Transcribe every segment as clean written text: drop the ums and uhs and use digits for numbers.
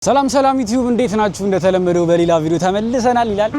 ሰላም ሰላም ዩቲዩብ እንዴት ናችሁ? እንደተለመደው በሌላ ቪዲዮ ተመልሰናል ይላል።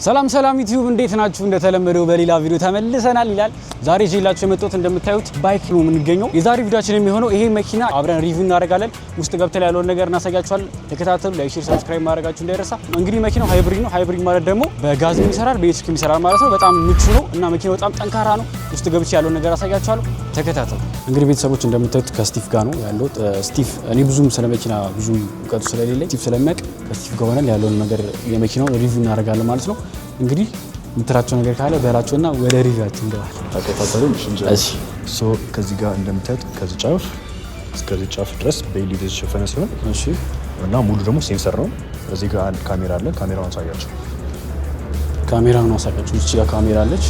ሰላም ሰላም ዩቲዩብ እንዴት ናችሁ? እንደተለመደው በሌላ ቪዲዮ ተመልሰናል ይላል። ዛሬ ይዤላችሁ የመጣሁት እንደምታዩት ባይክ ነው የምንገኘው። የዛሬ ቪዲዮአችን የሚሆነው ይሄ መኪና አብረን ሪቪው እናደርጋለን። ውስጥ ገብተን ያለውን ነገር እናሳያችኋለን። ተከታተሉ። ላይክ፣ ሼር፣ ሰብስክራይብ ማድረጋችሁ እንዳይረሳ። እንግዲህ መኪናው ሃይብሪድ ነው። ሃይብሪድ ማለት ደግሞ በጋዝ ይሰራል፣ በኤሌክትሪክ ይሰራል ማለት ነው። በጣም ምቹ ነው እና መኪናው በጣም ጠንካራ ነው። ውስጥ ገብቼ ያለውን ነገር አሳያችኋለሁ። ተከታተሉ። እንግዲህ ቤተሰቦች እንደምታዩት ከስቲቭ ጋር ነው ያለሁት። ስቲቭ እኔ ብዙም ስለ መኪና ብዙም እውቀቱ ስለሌለኝ ስቲቭ ስለሚያውቅ ከስቲቭ ጋር ሆነን ያለውን ነገር የመኪናው ሪቪው እናደርጋለን ማለት ነው። እንግዲህ የምትላቸው ነገር ካለ በላቸውና ወደ ሪቪዋችን እንገባለን። ተከታተሉ። እሺ ሶ ከዚህ ጋር እንደምታዩት ከዚህ ጫፍ እስከዚህ ጫፍ ድረስ በኤልኢዲ የተሸፈነ ሲሆን እሺ፣ እና ሙሉ ደግሞ ሴንሰር ነው። እዚህ ጋር አንድ ካሜራ አለ። ካሜራውን አሳያችሁ። ካሜራውን አሳያችሁ። እዚህ ጋር ካሜራ አለች።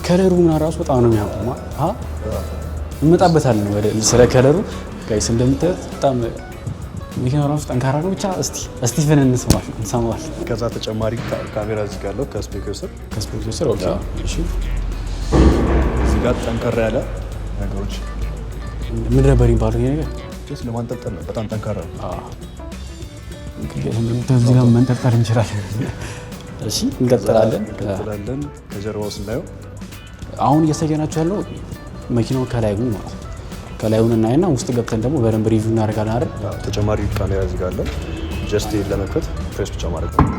ከለሩ ምን ራሱ በጣም ነው የሚያምረው። እንመጣበታለን ወደ ስለ ከለሩ ጋይስ። እንደምታዩት በጣም መኪናው ራሱ ጠንካራ ነው። ብቻ እስቲፈን እንሰማዋል። ከዛ ተጨማሪ ካሜራ እዚህ ጋር አለው ከስፒከር ስር ኦኬ። እሺ፣ እዚህ ጋር ጠንካራ ያለ ነገሮች ምን ነበር የሚባለው ይሄ ነገር? ጀስት ለማንጠልጠል ነው። በጣም ጠንካራ ነው። እንግዲህ እዚህ ጋር መንጠልጠል እንችላለን። እሺ፣ እንቀጥላለን። ከጀርባው ስናየው አሁን እያሳየናችሁ ያለው መኪናው ከላይ ነው ማለት ነው። ከላዩን እናይና ውስጥ ገብተን ደግሞ በደንብ ሪቪው እናደርጋለን አይደል? ተጨማሪ ካሜራ እዚህ ጋር አለ። ጀስት ለመክፈት ፕሬስ ብቻ ማድረግ ነው።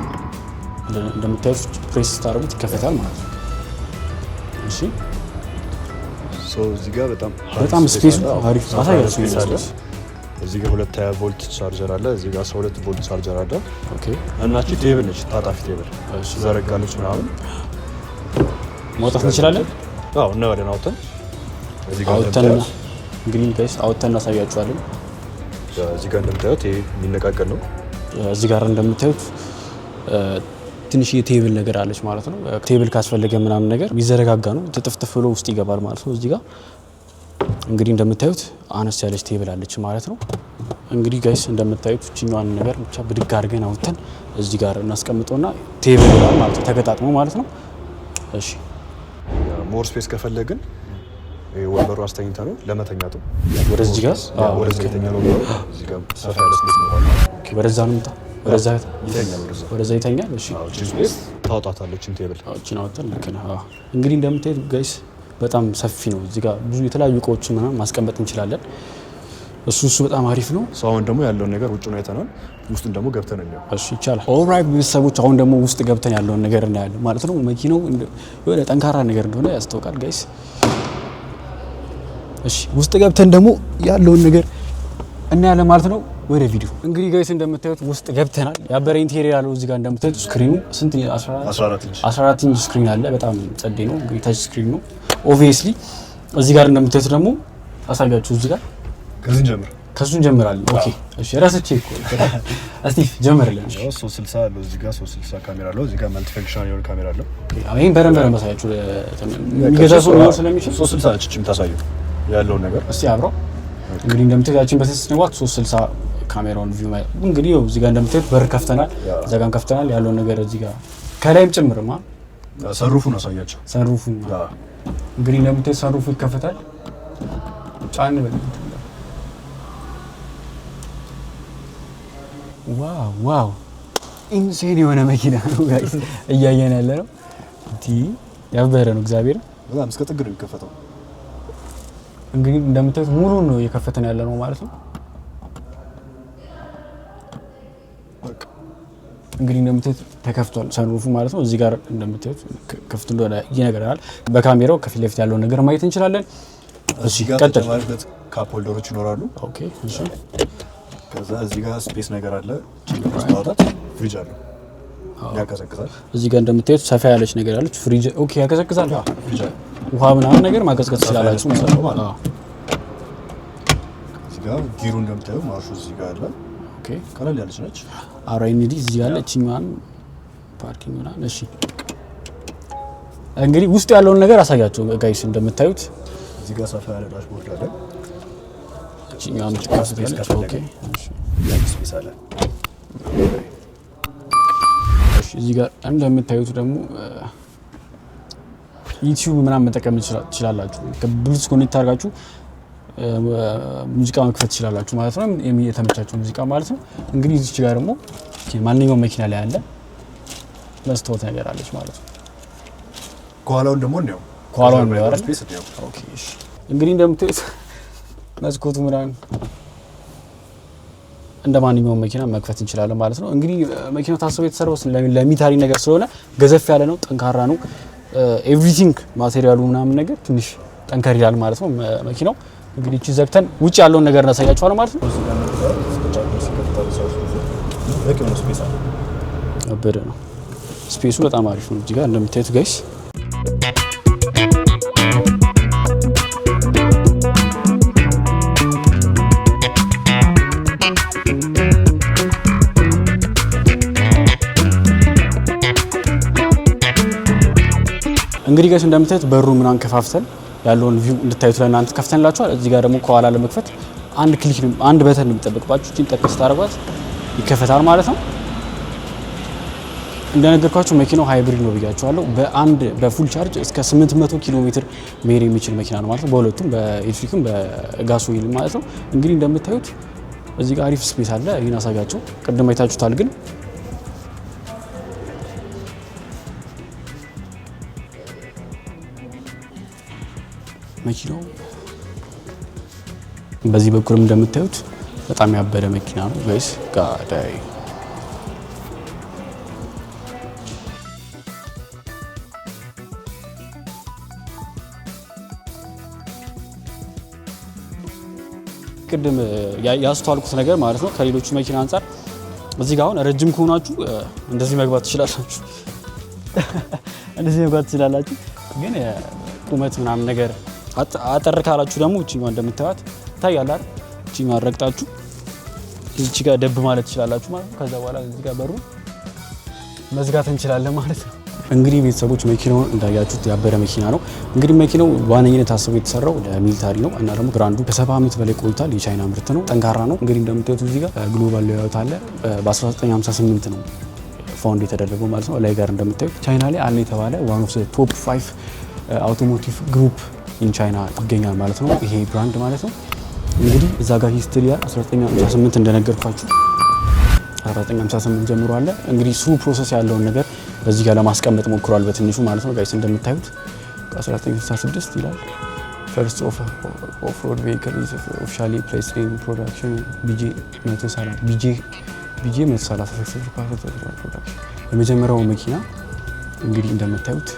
እንደምታዩት ፕሬስ ስታደርጉት ይከፈታል ማለት ነው። እሺ፣ ሶ እዚህ ጋር በጣም ስፔስ አሪፍ አሳያችሁ ይላል። እዚህ ጋር 220 ቮልት ቻርጀር አለ። እዚህ ጋር 12 ቮልት ቻርጀር አለ። ኦኬ። እና እቺ ቴብል ነች፣ ታጣፊ ቴብል። እሺ፣ ዘረጋለች ምናምን ማውጣት እንችላለን። አዎ፣ እና ወደ ናውተን እዚህ ጋር አውጥተን እንግዲህ ጋይስ አውጥተን እናሳያችኋለን። እዚህ ጋር እንደምታዩት ይሄ የሚነቃቀል ነው። እዚህ ጋር እንደምታዩት ትንሽ የቴብል ነገር አለች ማለት ነው። ቴብል ካስፈለገ ምናምን ነገር የሚዘረጋጋ ነው። ትጥፍጥፍ ብሎ ውስጥ ይገባል ማለት ነው። እዚህ ጋር እንግዲህ እንደምታዩት አነስ ያለች ቴብል አለች ማለት ነው። እንግዲህ ጋይስ እንደምታዩት እቺኛዋን ነገር ብቻ ብድግ አድርገን አውጥተን እዚህ ጋር እናስቀምጠውና ቴብል ይላል ማለት ነው። ተገጣጥሞ ማለት ነው። እሺ፣ ሞር ስፔስ ከፈለግን ወንበሩ አስተኝታ ነው ለመተኛቱ። ወደዚህ ጋር ወደዚህ ከተኛ ነው። እዚህ ጋር ሰፋ ያለ ስፔስ ነው። ኦኬ፣ ወደዛ ነው እንታ ወደዛ ይተኛል። ወደዛ ይተኛል። እሺ፣ ስፔስ ታውጣታለች ቴብል። እቺን አውጥተን ልክ ነው። እንግዲህ እንደምታዩት ጋይስ በጣም ሰፊ ነው። እዚህ ጋር ብዙ የተለያዩ እቃዎችን ምናምን ማስቀመጥ እንችላለን። እሱ በጣም አሪፍ ነው። አሁን ደግሞ ያለውን ነገር ውጭ ነው አይተናል። ውስጡን ደግሞ ገብተን እናየው። እሺ፣ ይቻላል። ኦልራይት ቤተሰቦች፣ አሁን ደግሞ ውስጥ ገብተን ያለውን ነገር እናያለን ማለት ነው። መኪናው የሆነ ጠንካራ ነገር እንደሆነ ያስታውቃል ጋይስ። እሺ፣ ውስጥ ገብተን ደግሞ ያለውን ነገር እናያለን ማለት ነው። ወደ ቪዲዮ እንግዲህ ጋይስ እንደምታዩት ውስጥ ገብተናል። ያበረ ኢንቴሪየር ያለው እዚህ ጋር እንደምታዩት ስክሪኑ ስንት 14 ኢንች ስክሪን አለ። በጣም ጸዴ ነው። እንግዲህ ታች ስክሪን ነው ኦብቪየስሊ። እዚህ ጋር እንደምታዩት ደግሞ አሳያችሁ። እዚህ ጋር ከዚህ እንጀምራለን። ኦኬ፣ እሺ፣ ረስቼ እኮ እስቲ ጀምርልን። 360 አለው እዚህ ጋር 360 ካሜራ አለው። እዚህ ጋር መልቲ ፈንክሽናል የሆነ ካሜራ አለው። ይሄን በደንብ አሳያችሁ። የሚገዛ ሰው ነው ስለሚችል 360 እቺም ታሳየው ያለውን ነገር እስቲ አብረው። እንግዲህ እንደምታዩት ያቺን በተስ ነው 360 ካሜራውን ቪው ማለት እንግዲህ ያው እዚህ ጋር እንደምታዩት በር ከፍተናል፣ እዛ ጋር ከፍተናል ያለውን ነገር እዚህ ጋር ከላይም ጭምርማ ሰንሩፉን አሳያቸው። ሰንሩፉን እንግዲህ እንደምታዩት ሰንሩፉ ይከፈታል። ጫን በል። ዋው ኢንሴን የሆነ መኪና ነው ጋይስ እያየን ያለ ነው። ያበረ ነው እግዚአብሔር። በጣም እስከ ጥግ ነው የሚከፈተው። እንግዲህ እንደምታዩት ሙሉ ነው እየከፈተን ያለ ነው ማለት ነው። እንግዲህ እንደምታዩት ተከፍቷል ሰንሩፉ ማለት ነው። እዚህ ጋር እንደምታዩት ክፍት እንደሆነ ይነገራል። በካሜራው ከፊት ለፊት ያለውን ነገር ማየት እንችላለን። እሺ፣ ቀጥል። ካፕ ሆልደሮች ይኖራሉ። ኦኬ፣ እሺ። ከዛ እዚህ ጋር ስፔስ ነገር አለ። ማውጣት ፍሪጅ አለ፣ ያቀዘቅዛል። እዚህ ጋር እንደምታዩት ሰፋ ያለች ነገር አለች። ፍሪጅ ኦኬ፣ ያቀዘቅዛል። ፍሪጅ አለ። ውሃ ምናምን ነገር ማቀዝቀዝ ትችላላችሁ ማለት ነው። እዚህ ጋር ጊሩ እንደምታዩ ማርሹ እዚህ ጋር አለ። ኦኬ፣ ቀለል ያለች ነች። አራይኒዲ እዚህ ያለ እቺኛን ፓርኪንግ ምናምን። እሺ እንግዲህ ውስጥ ያለውን ነገር አሳያቸው ጋይስ። እንደምታዩት እዚህ ጋር ሰፋ ያለ ዳሽቦርድ አለ። እቺኛን ትከፍታለች። ኦኬ ስፔስ አለ። እሺ እዚህ ጋር እንደምታዩት ደግሞ ዩቲዩብ ምናምን መጠቀም ትችላላችሁ። ከብሉቱዝ ኮኔክት አድርጋችሁ ሙዚቃ መክፈት ትችላላችሁ ማለት ነው። የተመቻችሁ ሙዚቃ ማለት ነው። እንግዲህ እዚህ ጋር ደግሞ ማንኛውም መኪና ላይ ያለ መስታወት ነገር አለች ማለት ነው። ከኋላውን ደግሞ ነው ከኋላውን ነው አይደል? ኦኬ እሺ። እንግዲህ እንደምታዩት መስኮቱ ምናምን እንደ ማንኛውም መኪና መክፈት እንችላለን ማለት ነው። እንግዲህ መኪናው ታስቦ የተሰራው ለሚታሪ ነገር ስለሆነ ገዘፍ ያለ ነው፣ ጠንካራ ነው። ኤቭሪቲንግ ማቴሪያሉ ምናምን ነገር ትንሽ ጠንከር ይላል ማለት ነው መኪናው። እንግዲህ እቺ ዘግተን ውጭ ያለውን ነገር እናሳያችኋለን ማለት ነው። አበደ ነው ስፔሱ በጣም አሪፍ ነው። እዚህ ጋር እንደምታዩት ጋይስ እንግዲህ ጋይስ እንደምታዩት በሩ ምናምን ከፋፍተን ያለውን ቪው እንድታዩት ለእናንተ ከፍተንላችኋል። እዚህ ጋር ደግሞ ከኋላ ለመክፈት አንድ በተን የሚጠበቅባችሁ እቺን ጠቅስ ታደርጓት ይከፈታል ማለት ነው። እንደነገርኳችሁ መኪናው ሃይብሪድ ነው ብያችኋለሁ። በፉል ቻርጅ እስከ 800 ኪሎ ሜትር መሄድ የሚችል መኪና ነው ማለት ነው። በሁለቱም በኤሌክትሪክም በጋሶይል ማለት ነው። እንግዲህ እንደምታዩት እዚህ ጋር አሪፍ ስፔስ አለ። ይሄን አሳያችሁ። ቅድም አይታችሁታል ግን መኪናው በዚህ በኩልም እንደምታዩት በጣም ያበደ መኪና ነው ጋይስ። ጋዳይ ቅድም ያስተዋልኩት ነገር ማለት ነው ከሌሎቹ መኪና አንፃር እዚህ ጋር አሁን ረጅም ከሆናችሁ እንደዚህ መግባት ትችላላችሁ። እንደዚህ መግባት ትችላላችሁ። ግን ቁመት ምናምን ነገር አጠር ካላችሁ ደግሞ እቺኛው እንደምታዩት ታያላ። እቺኛው ረግጣችሁ እዚህ ጋር ደብ ማለት ትችላላችሁ ማለት ነው። ከዛ በኋላ እዚህ ጋር በሩ መዝጋት እንችላለን ማለት ነው። እንግዲህ ቤተሰቦች መኪናው እንዳያችሁት ያበረ መኪና ነው። እንግዲህ መኪናው በዋነኝነት ታስቦ የተሰራው ለሚሊታሪ ነው እና ደግሞ ግራንዱ ከ70 ዓመት በላይ ቆይቷል። የቻይና ምርት ነው። ጠንካራ ነው። እንግዲህ እንደምታዩት እዚህ ጋር ግሎባል ሌአውት አለ። በ1958 ነው ፋውንድ የተደረገው ማለት ነው። ላይ ጋር እንደምታዩት ቻይና ላይ አለ የተባለ ዋን ኦፍ ዘ ቶፕ 5 አውቶሞቲቭ ግሩፕ ኢን ቻይና ይገኛል ማለት ነው። ይሄ ብራንድ ማለት ነው። እንግዲህ እዛ ጋር ሂስትሪ 1958 እንደነገርኳችሁ 1958 ጀምሮ አለ። እንግዲህ ሱ ፕሮሰስ ያለውን ነገር በዚህ ጋር ለማስቀመጥ ሞክሯል በትንሹ ማለት ነው ጋይስ። እንደምታዩት 1966 ይላል። ፈርስት ኦፍ ሮድ ቬሂክል ኢዝ ኦፊሻሊ ፕሌስድ ኢን ፕሮዳክሽን ቢጂ 130 ፕሮዳክሽን። የመጀመሪያው መኪና እንግዲህ እንደምታዩት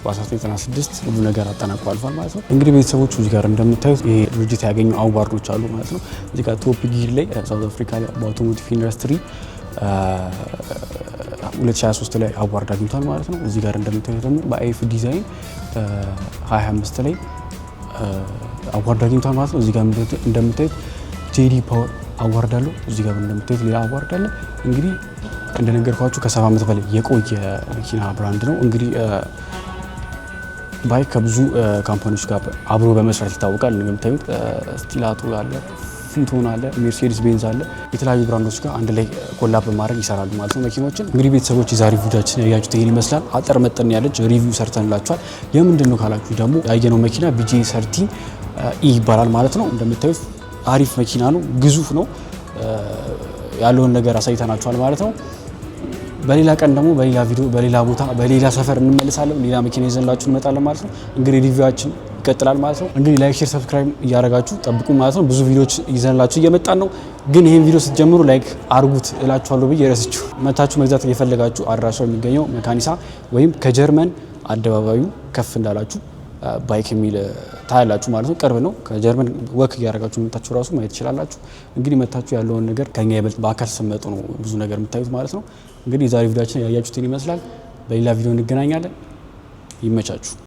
በ1996 ሁሉ ነገር አጠናቆ አልፏል ማለት ነው። እንግዲህ ቤተሰቦቹ እዚህ ጋር እንደምታዩት ይሄ ድርጅት ያገኙ አዋርዶች አሉ ማለት ነው። እዚህ ጋር ቶፕ ጊር ላይ ሳውዝ አፍሪካ ላይ በአውቶሞቲቭ ኢንዱስትሪ 2023 ላይ አዋርድ አግኝቷል ማለት ነው። እዚህ ጋር እንደምታዩት ደግሞ በአይፍ ዲዛይን 2025 ላይ አዋርድ አግኝቷል ማለት ነው። እዚህ ጋር እንደምታዩት ጄዲ ፓወር አዋርድ አለው። እዚህ ጋር እንደምታዩት ሌላ አዋርድ አለ። እንግዲህ እንደነገርኳችሁ ከ70 ዓመት በላይ የቆየ መኪና ብራንድ ነው። እንግዲህ ባይክ ከብዙ ካምፓኒዎች ጋር አብሮ በመስራት ይታወቃል። እንደምታዩት ስቲላቶ አለ፣ ፊቶን አለ፣ ሜርሴዲስ ቤንዝ አለ። የተለያዩ ብራንዶች ጋር አንድ ላይ ኮላብ በማድረግ ይሰራሉ ማለት ነው መኪኖችን። እንግዲህ ቤተሰቦች የዛሬ ቪዲዮችን ያያችሁት ይሄን ይመስላል። አጠር መጠን ያለች ሪቪው ሰርተንላችኋል። የምንድን ነው ካላችሁ ደግሞ ያየነው መኪና ቢጂ 13 ኢ ይባላል ማለት ነው። እንደምታዩት አሪፍ መኪና ነው፣ ግዙፍ ነው። ያለውን ነገር አሳይተናችኋል ማለት ነው። በሌላ ቀን ደግሞ በሌላ ቪዲዮ በሌላ ቦታ በሌላ ሰፈር እንመለሳለን። ሌላ መኪና ይዘንላችሁ እንመጣለን ማለት ነው። እንግዲህ ሪቪዋችን ይቀጥላል ማለት ነው። እንግዲህ ላይክ፣ ሼር፣ ሰብስክራይብ እያደረጋችሁ ጠብቁ ማለት ነው። ብዙ ቪዲዮዎች ይዘንላችሁ እየመጣን ነው። ግን ይሄን ቪዲዮ ስትጀምሩ ላይክ አርጉት እላችኋለሁ ብዬ ረስችሁ መታችሁ መግዛት እየፈለጋችሁ አድራሻው የሚገኘው መካኒሳ ወይም ከጀርመን አደባባዩ ከፍ እንዳላችሁ ባይክ የሚል ታያላችሁ ማለት ነው። ቅርብ ነው። ከጀርመን ወክ እያደረጋችሁ መታችሁ ራሱ ማየት ትችላላችሁ። እንግዲህ መታችሁ ያለውን ነገር ከኛ ይበልጥ በአካል ስትመጡ ነው ብዙ ነገር የምታዩት ማለት ነው። እንግዲህ የዛሬ ቪዲዮአችን ያያችሁትን ይመስላል። በሌላ ቪዲዮ እንገናኛለን። ይመቻችሁ።